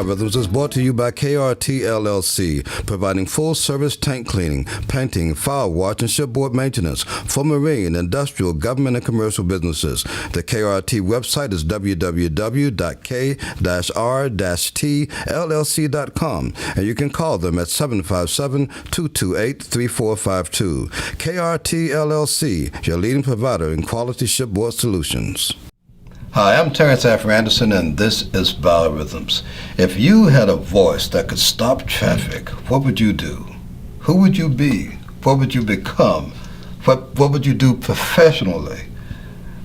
BioRhythms is brought to you by KRT LLC, providing full-service tank cleaning, painting, fire watch, and shipboard maintenance for marine, industrial, government, and commercial businesses. The KRT website is www.k-r-t-llc.com, and you can call them at 757-228-3452. KRT LLC, your leading provider in quality shipboard solutions. Hi, I'm Terrance Afer-Anderson, and this is BioRhythms. If you had a voice that could stop traffic, what would you do? Who would you be? What would you become? What would you do professionally?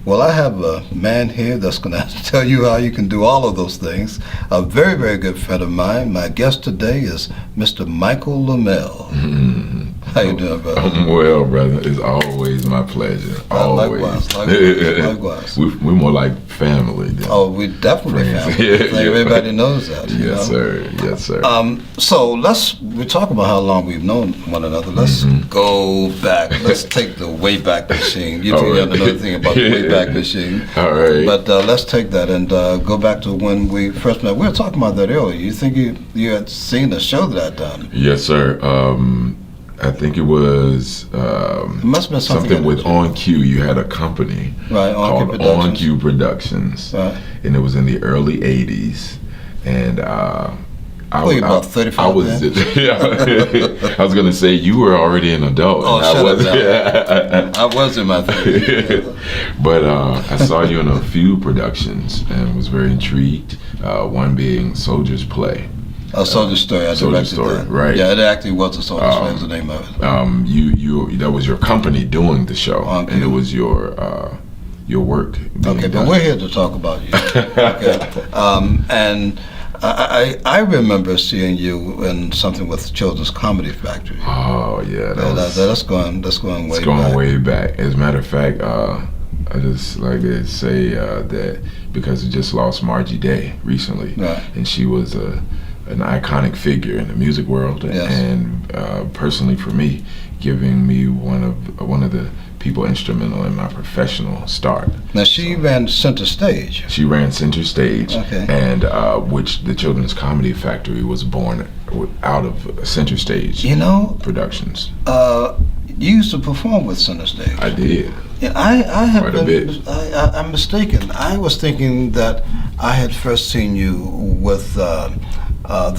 Well, I have a man here that's going to tell you how you can do all of those things. A very, very good friend of mine. My guest today is Mr. Michael LeMelle. Mm-hmm. How you doing, brother? I'm well, brother. It's always my pleasure. Always. Likewise. We're more like family. Oh, we definitely family. Everybody knows that. Yes, sir. Yes, sir. So we talk about how long we've known one another. Let's go back. Let's take the Wayback Machine. You two have another thing about the Wayback Machine. All right. But let's take that and go back to when we first met. We were talking about that earlier. You think you had seen the show that I'd done? Yes, sir. I think it was it must have been something with On Cue. You had a company called On Cue Productions, and it was in the early '80s. And I was about 35. I was going to say you were already an adult. Oh, shut up! I was in my 30s. But I saw you in a few productions and was very intrigued. One being Soldier's Play. A Soldier Story. I directed that. Right. Yeah, it actually was a Soldier Story. Was the name of it. That was your company doing the show, and it was your work. Okay, but we're here to talk about you. Okay. And I remember seeing you in something with Children's Comedy Factory. Oh yeah, that's going way back. It's going way back. As a matter of fact, I just like to say that because we just lost Margie Day recently, and she was an iconic figure in the music world, and personally for me, giving me one of the people instrumental in my professional start. Now she ran Center Stage. She ran Center Stage, and which the Children's Comedy Factory was born out of Center Stage. Productions. You used to perform with Center Stage. I did. Yeah, I have quite a bit. I'm mistaken. I was thinking that I had first seen you with the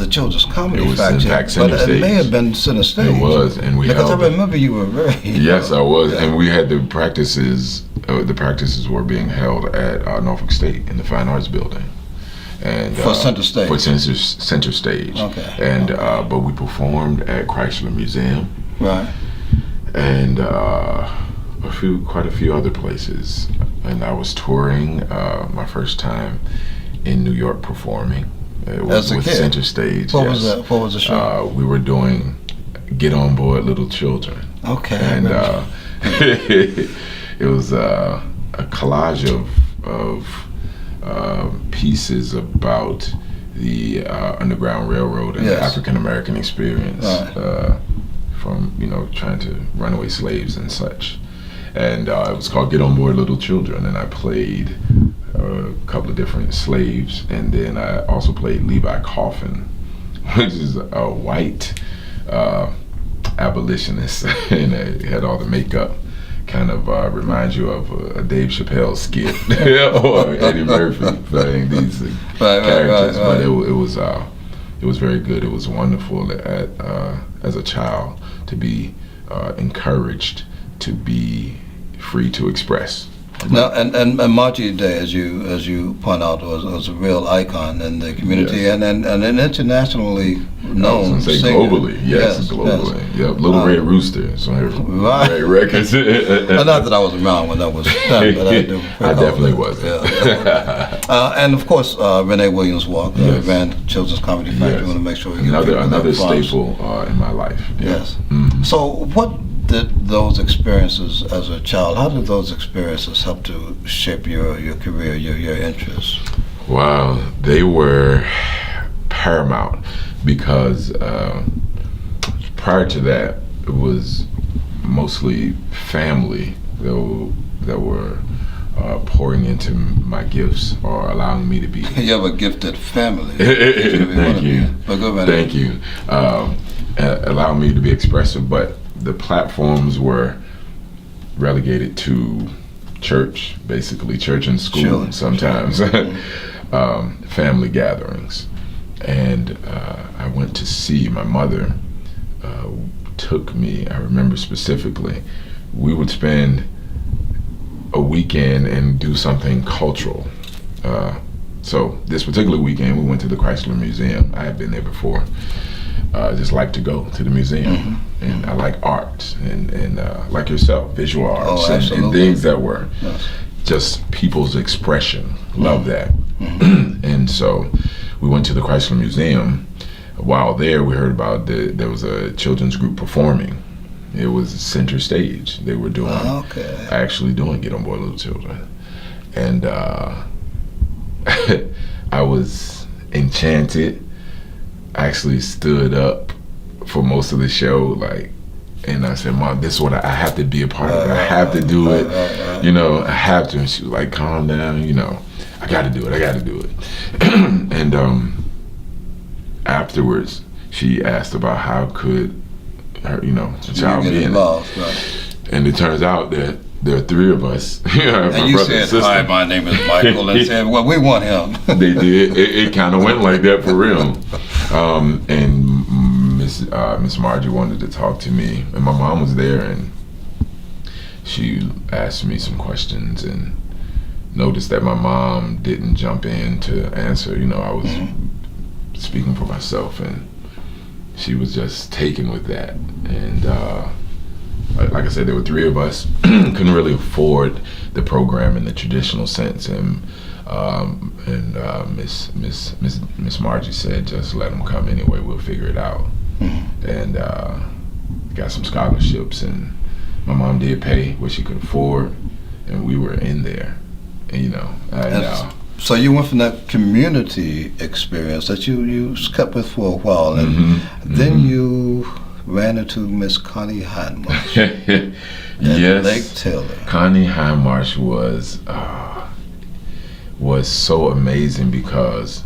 Children's Comedy Factory, but it may have been Center Stage. It was, and because I remember you were very. Yes, I was, and we had the practices. The practices were being held at Norfolk State in the Fine Arts Building, and for Center Stage. For Center Stage. Okay. And but we performed at Chrysler Museum. Right. And quite a few other places, and I was touring my first time in New York performing. It was with Center Stage. What was that? What was the show? We were doing Get On Board Little Children. Okay. And it was a collage of pieces about the Underground Railroad and the African American experience, from trying to runaway slaves and such. And it was called Get On Board Little Children, and I played a couple of different slaves, and then I also played Levi Coffin, which is a white abolitionist, and it had all the makeup. Kind of reminds you of a Dave Chappelle skit or Eddie Murphy playing these characters. But it was very good. It was wonderful as a child to be encouraged to be free to express. Now, and Margie Day, as you point out, was a real icon in the community, and internationally known. Globally, globally. Yes. Yep, Little Red Rooster. So great records. Not that I was around when that was done, but I do. I definitely was. And of course, Renee Williams Walk ran Children's Comedy Factory. I want to make sure we get another staple in my life. Yes. Mm-hmm. So what did those experiences as a child, how did those experiences help to shape your career, your interests? Wow, they were paramount because prior to that, it was mostly family that were pouring into my gifts or allowing me to be. You have a gifted family. Thank you. But go right Thank you. Allow me to be expressive, but the platforms were relegated to church, basically church and school sometimes, family gatherings. And I went to see my mother, took me, I remember specifically, we would spend a weekend and do something cultural. So this particular weekend, we went to the Chrysler Museum. I had been there before. I just like to go to the museum, and I like art, and like yourself, visual arts, and things that were just people's expression. Love that. And so we went to the Chrysler Museum. While there, we heard about there was a children's group performing. It was center stage. They were doing, actually doing Get On Board Little Children. And I was enchanted. I actually stood up for most of the show, and I said, Mom, this is what I have to be a part of it. I have to do it. I have to. And she was like, calm down, I got to do it. And afterwards, she asked about how could her, the child be involved, and it turns out that there are three of us. And you said, hi, my name is Michael, and said, well, we want him. They did. It kind of went like that for real. And Miss Margie wanted to talk to me, and my mom was there, and she asked me some questions, and noticed that my mom didn't jump in to answer. I was speaking for myself, and she was just taken with that. And like I said, there were three of us. Couldn't really afford the program in the traditional sense, and Miss Margie said, just let them come anyway, we'll figure it out. And got some scholarships, and my mom did pay what she could afford, and we were in there. And, so you went from that community experience that you kept with for a while, and then you ran into Miss Connie Hindmarsh at Lake Taylor. Connie Hindmarsh was so amazing because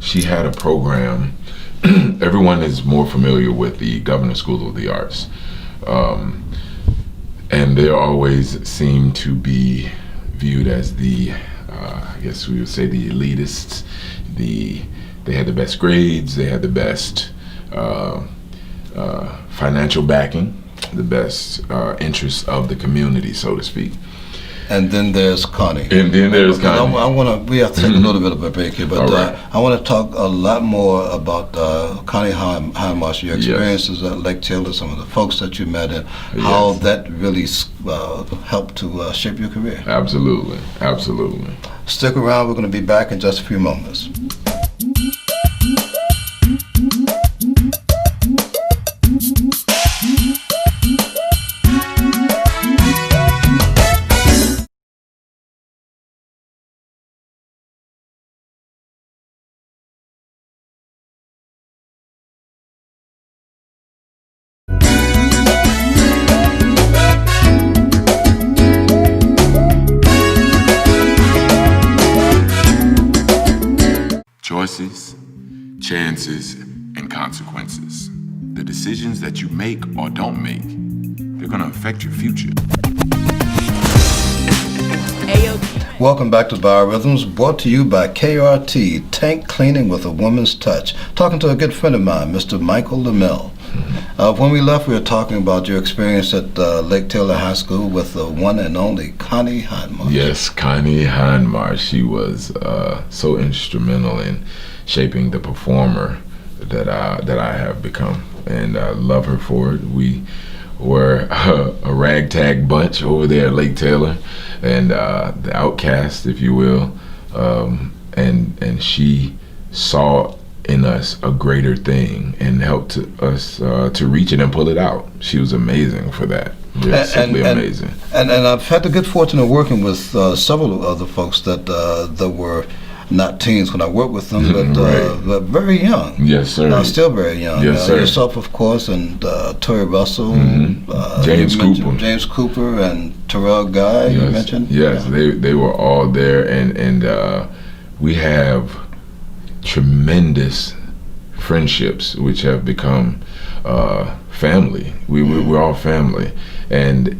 she had a program. Everyone is more familiar with the Governor School of the Arts, and they always seem to be viewed as the I guess we would say the elitists. They had the best grades, they had the best financial backing, the best interests of the community, so to speak. And then there's Connie. And then there's Connie. We have to take a little bit of a break here, but I want to talk a lot more about Connie Hindmarsh, your experiences at Lake Taylor, some of the folks that you met, and how that really helped to shape your career. Absolutely. Stick around, we're going to be back in just a few moments. Choices, chances, and consequences. The decisions that you make or don't make, they're going to affect your future. Welcome back to BioRhythms, brought to you by KRT, Tank Cleaning with a Woman's Touch. Talking to a good friend of mine, Mr. Michael LeMelle. When we left, we were talking about your experience at Lake Taylor High School with the one and only Connie Hindmarsh. Yes, Connie Hindmarsh. She was so instrumental in shaping the performer that I have become, and I love her for it. We were a ragtag bunch over there at Lake Taylor, and the outcast, if you will, and she saw in us a greater thing and helped us to reach it and pull it out. She was amazing for that. Just simply amazing. And I've had the good fortune of working with several other folks that were not teens when I worked with them, but right. but very young. Yes, sir. Still very young. Yes, sir. Yourself, of course, and Tori Russell, James Cooper, and Terrell Guy. Yes. You mentioned. Yes, they were all there, and we have tremendous friendships, which have become family. We're all family, and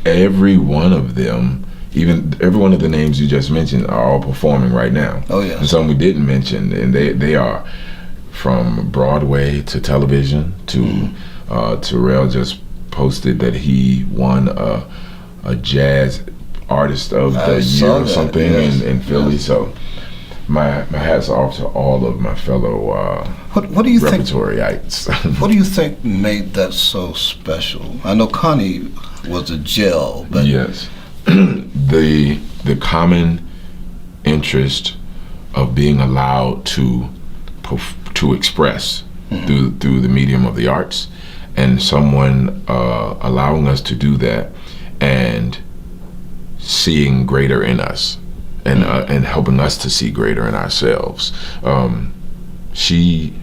every one of them, even every one of the names you just mentioned, are all performing right now. Oh yeah. And some we didn't mention, and they are from Broadway to television to Terrell just posted that he won a jazz artist of the year or something in Philly. Yes. So my hats off to all of my fellow what do you repertoryites. What do you think made that so special? I know Connie was a gel, but yes, the common interest of being allowed to express through the medium of the arts, and someone allowing us to do that and seeing greater in us, and helping us to see greater in ourselves. She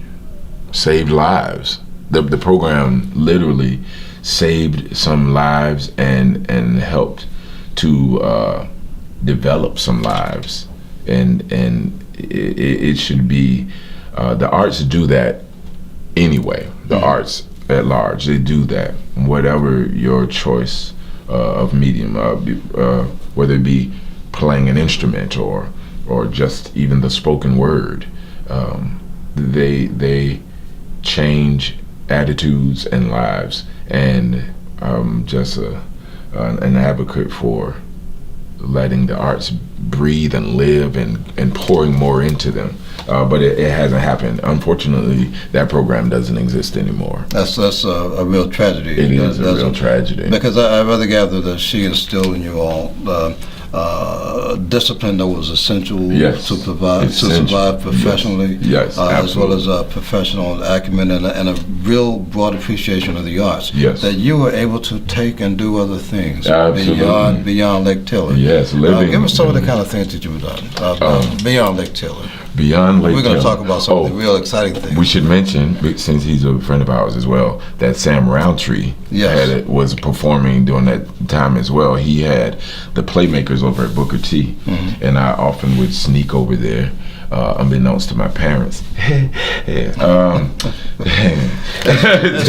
saved lives. The program literally saved some lives and helped to develop some lives, and it should be the arts do that anyway. The arts at large, they do that, whatever your choice of medium, whether it be playing an instrument or just even the spoken word. They change attitudes and lives, and I'm just an advocate for letting the arts breathe and live and pouring more into them. But it hasn't happened. Unfortunately, that program doesn't exist anymore. That's a real tragedy. It is a real tragedy. Because I rather gather that she instilled in you all discipline that was essential to survive professionally, as well as professional acumen and a real broad appreciation of the arts. Yes. That you were able to take and do other things beyond Lake Taylor. Yes, living. Give us some of the kind of things that you've done beyond Lake Taylor. Beyond Lake Taylor. We're going to talk about some of the real exciting things. We should mention, since he's a friend of ours as well, that Sam Roundtree was performing during that time as well. He had the Playmakers over at Booker T, and I often would sneak over there, unbeknownst to my parents. It's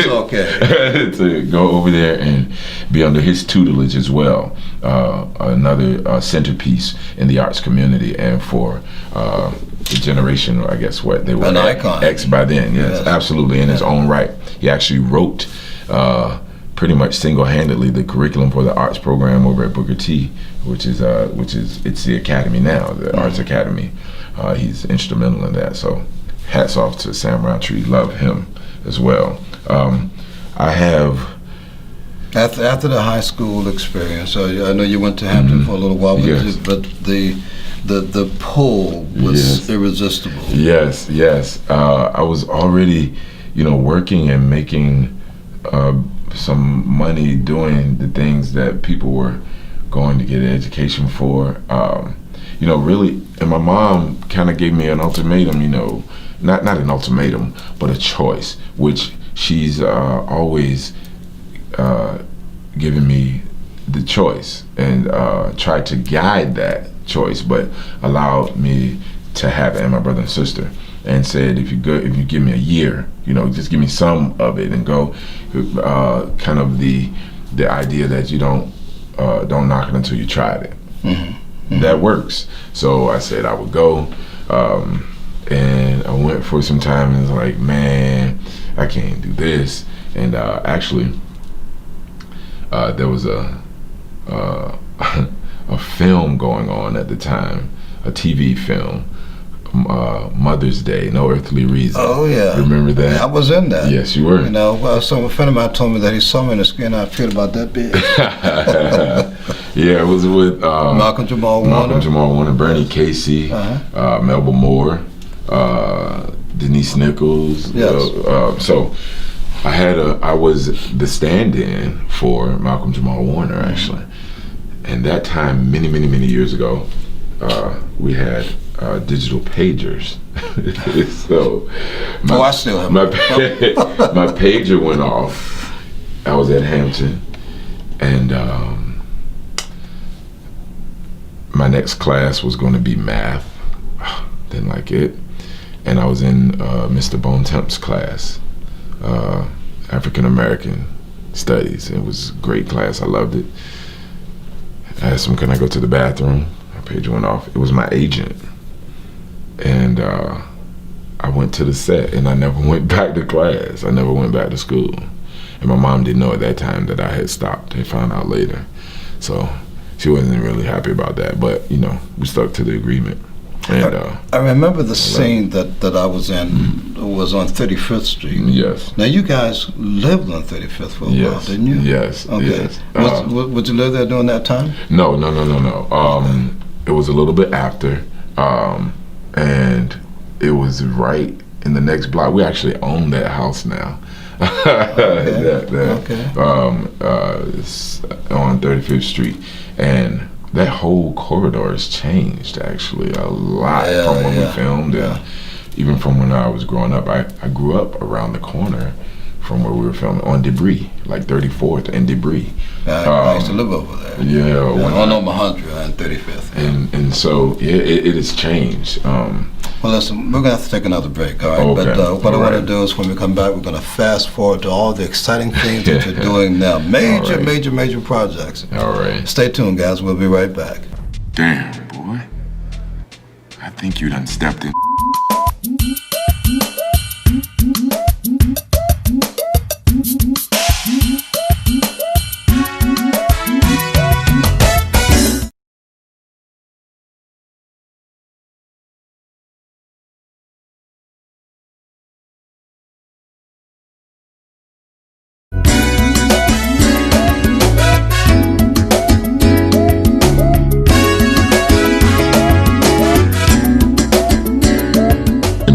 okay. To go over there and be under his tutelage as well. Another centerpiece in the arts community, and for the generation, I guess what they were, an icon. X by then. Yes, absolutely, in his own right. He actually wrote pretty much single-handedly the curriculum for the arts program over at Booker T, which is it's the academy now, the Arts Academy. He's instrumental in that. So hats off to Sam Roundtree. Love him as well. I have. After the high school experience, I know you went to Hampton for a little while, but the pull was irresistible. Yes. I was already, working and making some money doing the things that people were going to get an education for. Really, and my mom kind of gave me an ultimatum, not an ultimatum, but a choice, which she's always given me the choice and tried to guide that choice, but allowed me to have it, and my brother and sister, and said, if you give me a year, just give me some of it and go. Kind of the idea that you don't knock it until you tried it. That works. So I said I would go, and I went for some time, and was like, man, I can't do this. And actually, there was a film going on at the time, a TV film, Mother's Day, No Earthly Reason. Oh yeah, remember that? I was in that. Yes, you were. So a friend of mine told me that he saw me in the skin. I feel about that big. Yeah, it was with Malcolm Jamal Warner, Bernie Casey, Melba Moore, Denise Nichols. Yes. So I was the stand-in for Malcolm Jamal Warner, actually. And that time, many years ago, we had digital pagers. So I still have my pager went off. I was at Hampton, and my next class was going to be math. Didn't like it. And I was in Mr. Bonetemp's class, African American Studies. It was a great class. I loved it. I asked him, can I go to the bathroom? My pager went off. It was my agent. And I went to the set, and I never went back to class. I never went back to school. And my mom didn't know at that time that I had stopped. They found out later. So she wasn't really happy about that. But, you know, we stuck to the agreement. And I remember the scene that I was in was on 35th Street. Yes. Now, you guys lived on 35th for a while, didn't you? Yes. Okay. Yes. Would you live there during that time? No. It was a little bit after. And it was right in the next block. We actually own that house now. It's on 35th Street, and that whole corridor has changed actually a lot from when we filmed, and even from when I was growing up. I grew up around the corner from where we were filming on Debris, like 34th and Debris. I used to live over there. Yeah, on Mahundra and 35th. And so it has changed. Well, listen, we're going to have to take another break, all right? Okay. But what I want to do is when we come back, we're going to fast forward to all the exciting things that you're doing now. Major projects. All right. Stay tuned, guys. We'll be right back. Damn, boy. I think you done stepped in.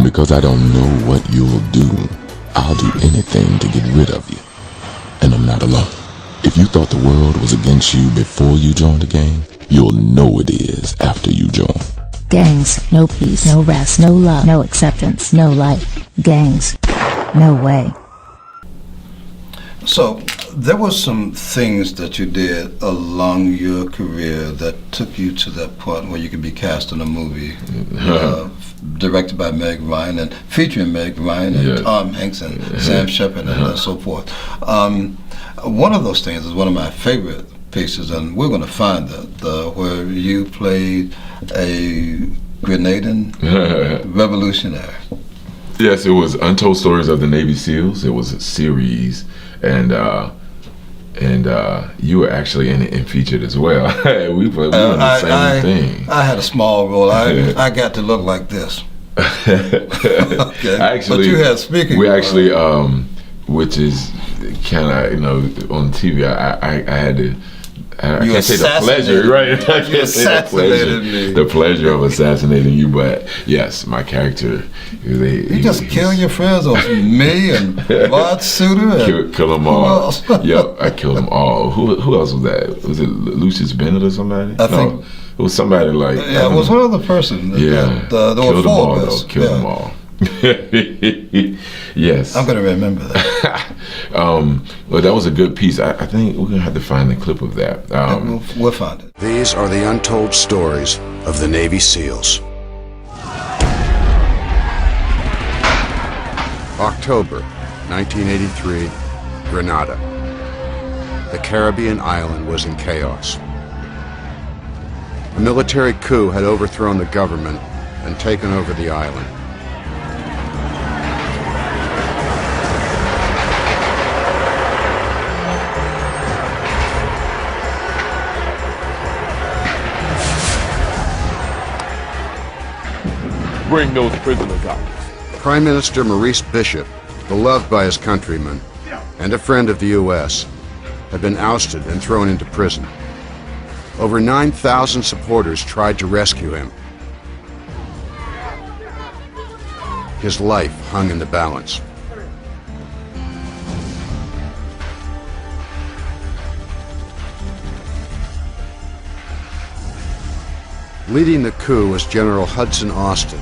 Because I don't know what you'll do, I'll do anything to get rid of you. And I'm not alone. If you thought the world was against you before you joined the gang, you'll know it is after you join. Gangs, no peace, no rest, no love, no acceptance, no life. Gangs, no way. So, there were some things that you did along your career that took you to that point where you could be cast in a movie directed by Meg Ryan and featuring Meg Ryan and Tom Hanks and Sam Shepard and so forth. One of those things is one of my favorite pieces, and we're going to find that, where you played a Grenadian revolutionary. Yes, it was Untold Stories of the Navy SEALs. It was a series, and you were actually in it and featured as well. we were on the same thing. I had a small role. I got to look like this. Okay. Actually, but you had speaking. We actually, which is kind of, you know, on TV. I had to. I can't say the pleasure, right? I can't say the pleasure of assassinating you, but yes, my character. You just kill your friends, or me and Rod Suter. Kill them all. Yep, I killed them all. Who else was that? Was it Lucius Bennett or somebody? I think it was somebody like. Yeah, it was one other person. Yeah, there were four of us. Killed them all. Yes. I'm going to remember that. Well, that was a good piece. I think we're going to have to find a clip of that. We'll find it. These are the untold stories of the Navy SEALs. October 1983, Grenada. The Caribbean island was in chaos. A military coup had overthrown the government and taken over the island. Bring those prisoners out. Prime Minister Maurice Bishop, beloved by his countrymen and a friend of the U.S., had been ousted and thrown into prison. Over 9,000 supporters tried to rescue him. His life hung in the balance. Leading the coup was General Hudson Austin,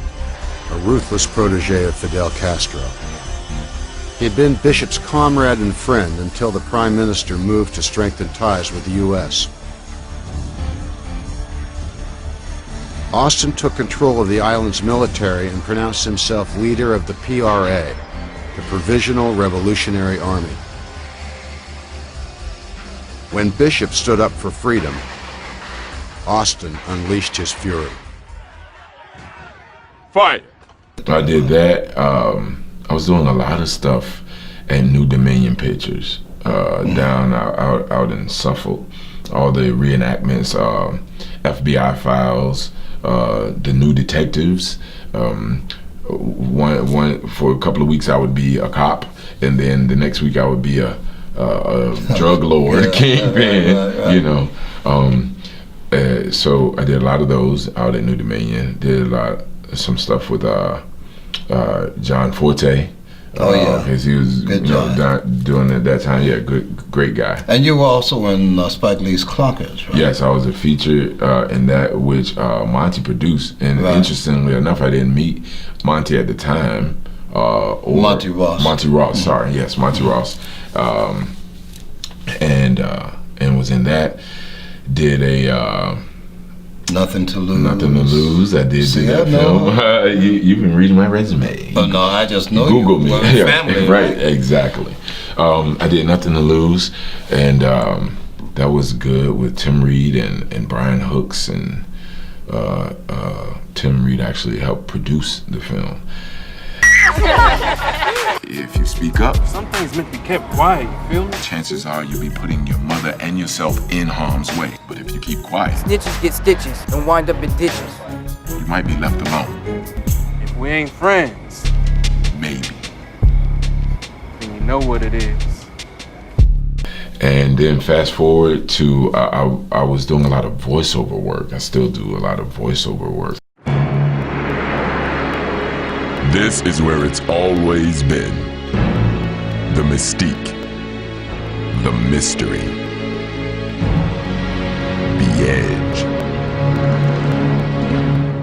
a ruthless protege of Fidel Castro. He had been Bishop's comrade and friend until the Prime Minister moved to strengthen ties with the U.S. Austin took control of the island's military and pronounced himself leader of the PRA, the Provisional Revolutionary Army. When Bishop stood up for freedom, Austin unleashed his fury. Fight! I did that. I was doing a lot of stuff at New Dominion Pictures down out in Suffolk. All the reenactments, FBI Files, the New Detectives. One for a couple of weeks I would be a cop, and then the next week I would be a drug lord, kingpin. You know. So I did a lot of those out at New Dominion. Did some stuff with John Forte. Because he was doing it at that time. Yeah, great guy. And you were also in Spike Lee's Clockers, right? Yes, I was a feature in that, which Monty produced. And interestingly enough, I didn't meet Monty at the time. Or Monty Ross. Monty Ross, sorry. Yes, Monty Ross. And was in that. Did a Nothing to Lose. Nothing to Lose. I did that film. You've been reading my resume. Oh no, I just know Google you. me. Well, family, right, exactly. I did Nothing to Lose, and that was good with Tim Reed and Brian Hooks, and Tim Reed actually helped produce the film. If you speak up, Some things meant to be kept quiet, you feel me? chances are you'll be putting your mother and yourself in harm's way. But if you keep quiet, Snitches get stitches and wind up in ditches. you might be left alone. If we ain't friends, Maybe. then you know what it is. And then fast forward to, I was doing a lot of voiceover work. I still do a lot of voiceover work. This is where it's always been. The mystique. The mystery. The edge.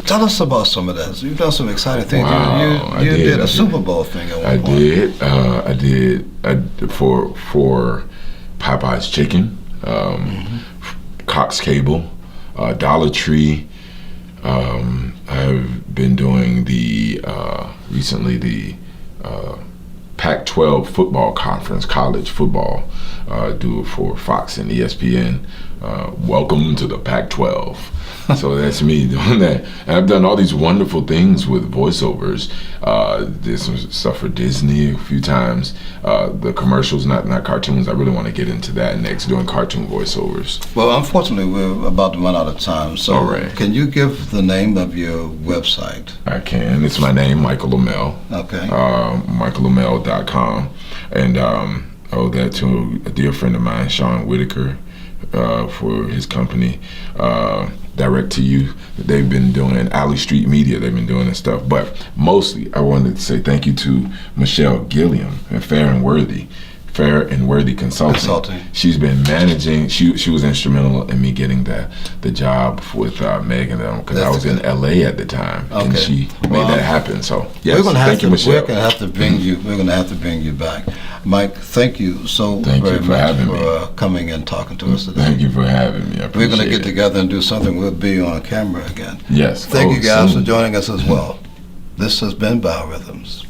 Tell us about some of that. You've done some exciting things. Wow, you did I a Super Bowl thing at one point. I did for Popeye's Chicken, Cox Cable, Dollar Tree. I've been doing recently the Pac-12 football conference, college football, do it for Fox and ESPN. Welcome to the Pac-12. So that's me doing that. And I've done all these wonderful things with voiceovers. Did some stuff for Disney a few times. The commercials, not cartoons. I really want to get into that next, doing cartoon voiceovers. Well, unfortunately, we're about to run out of time. So All right. Can you give the name of your website? I can. It's my name, Michael LeMelle. Okay. MichaelLeMelle.com. And I owe that to a dear friend of mine, Sean Whitaker, for his company. Direct to You. They've been doing Alley Street Media. They've been doing this stuff. But mostly, I wanted to say thank you to Michelle Gilliam and Fair and Worthy Consulting. She's been managing. She was instrumental in me getting the job with Meg and them, because I was in LA at the time, and she made that happen. So yes, thank you, Michelle. We're gonna have to bring you. We're gonna have to bring you back, Mike. Thank you so Thank very you for much having for me. coming and talking to us today. Thank you for having me. I We're gonna appreciate get it. together and do something. We'll be on camera again. Yes. Thank you guys soon. for joining us as well. This has been BioRhythms.